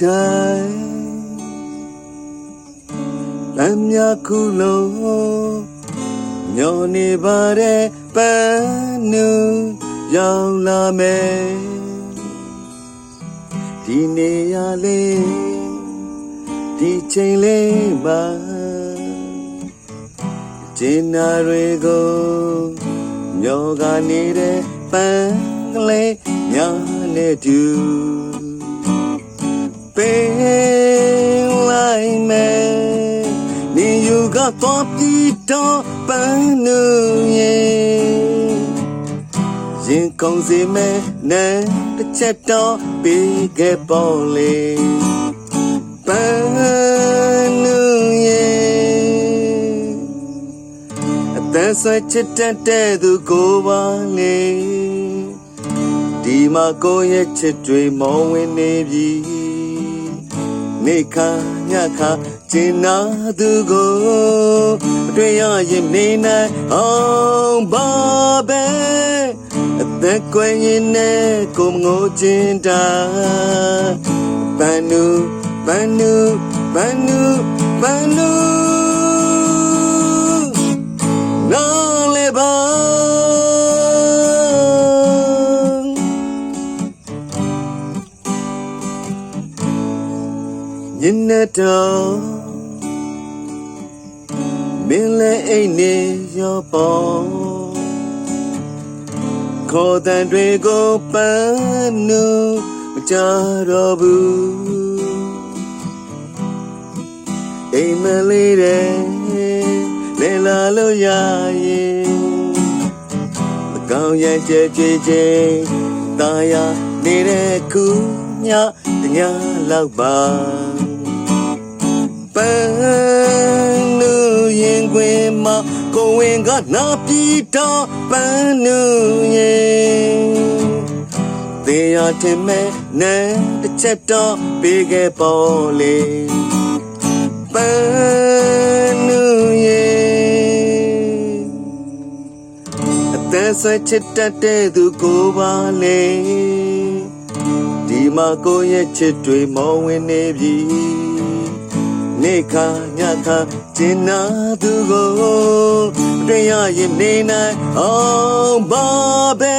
တိုင်းလမ်းများခုလုံးမျောနေပါတဲ့ပန်းနူရောက်လာမယ်ဒီနေရာလေးဒီချိန်လေးမှာကျင်းနာတွေကိုမျောကနေတဲ့ပန်းကလေးညာနဲ့တူပေးလိုက်မယ်နေယူကတော့ပြီးတော့ပန်းနူရင်ကောင်းစေမယ်နဲ့တစ်ချက်တော့ပေးခဲ့ပေါ်လေပန်းနူအသက်ဆွဲချစ်တတ်တဲ့သူကိုပါလေဒီမှာကိုရဲ့ချစ်တွေမောဝင်နေပြီနေခါညခါကျင်နာသူကိုတွေ့ရရင်နေနိုင်အောင်ပါပဲအသက်ကွယ်ရင်နဲ့ကိုငိုချင်တာပန်းနူပန်းနူပန်းနူပန်းနူနားလေပါညနေတော့မင်းလည်းအိတ်နေရောပေါ်ခေါ်တဲ့တွေကိုပန်းနူမကြတော့ဘူးအိမ်မလေးတဲ့လဲလာလို့ရရင်မကောင်းရဲ့ကြဲကြဲကြဲတာယာနေတဲ့ခုညတညလောက်ပါပန်းနူရင်ခွင်မှာကိုဝင်ကနာပြီးတော့ပန်းနူရင်တေရတင်မဲ့နဲ့တစ်ချက်တော့ပေးခဲ့ပေါ်လေပန်းနူရင်အသက်ဆွဲချစ်တတ်တဲ့သူကိုပါလေဒီမှာကိုရဲ့ချစ်တွေမောဝင်နေပြီနေခါညခါကျင်နာသူကိုတွေ့ရရင်နေနိုင်အောင်ပါပဲ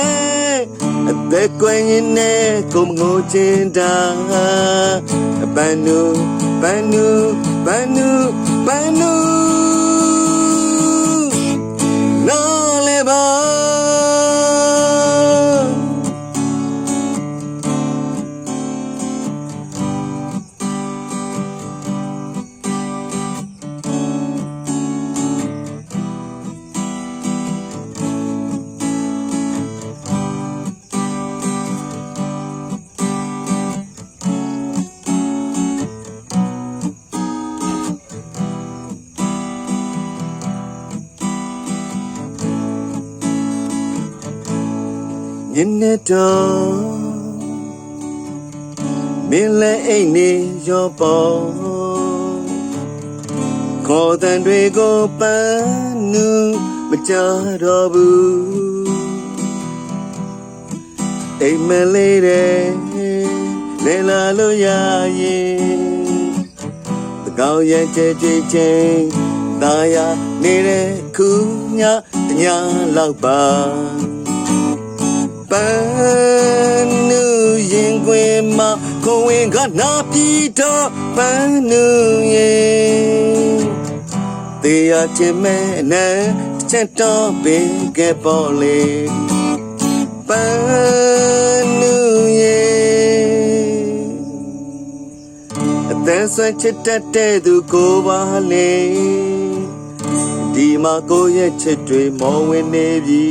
အသက်ကွယ်ရင်နဲ့ကိုငိုချင်တာပန်းနူပန်းနူပန်းနူပန်းနူနားလေပါညနေတော့မင်းလည်းအိတ်နေရောပေါ်ခေါ်တဲ့တွေကိုပန်းနူမကြတော့ဘူးအိမ်မလေးတဲ့လဲလာလို့ရရင်တကောင်းရဲ့ကြဲကြဲချင်းတာယာနေတဲ့ခုညတညလောက်ပါပန်းနူရင်ခွင်မှာကိုဝင်ကနာပြီးတော့ပန်းနူရင်တေရတင်မဲ့နဲ့ချက်တော့ပေးခဲ့ပေါ်လေပန်းနူရင်အသက်ဆွဲချစ်တတ်တဲ့သူကိုပါလေဒီမှာကိုရဲ့ချစ်တွေမောဝင်နေပြီ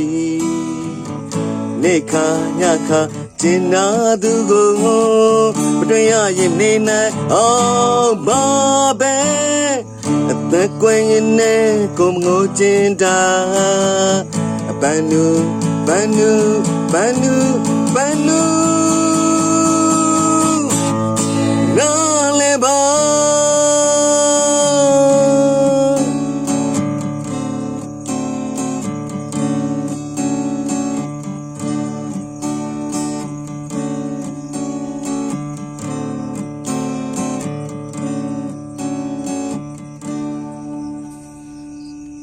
နေခါညခါကျင်နာသူကိုမတွေ့ရရင်နေနိုင်အောင်ပါပဲအသက်ကွယ်ရင်နဲ့ကိုငိုချင်တာပန်းနူပန်းနူပန်းနူပန်းနူ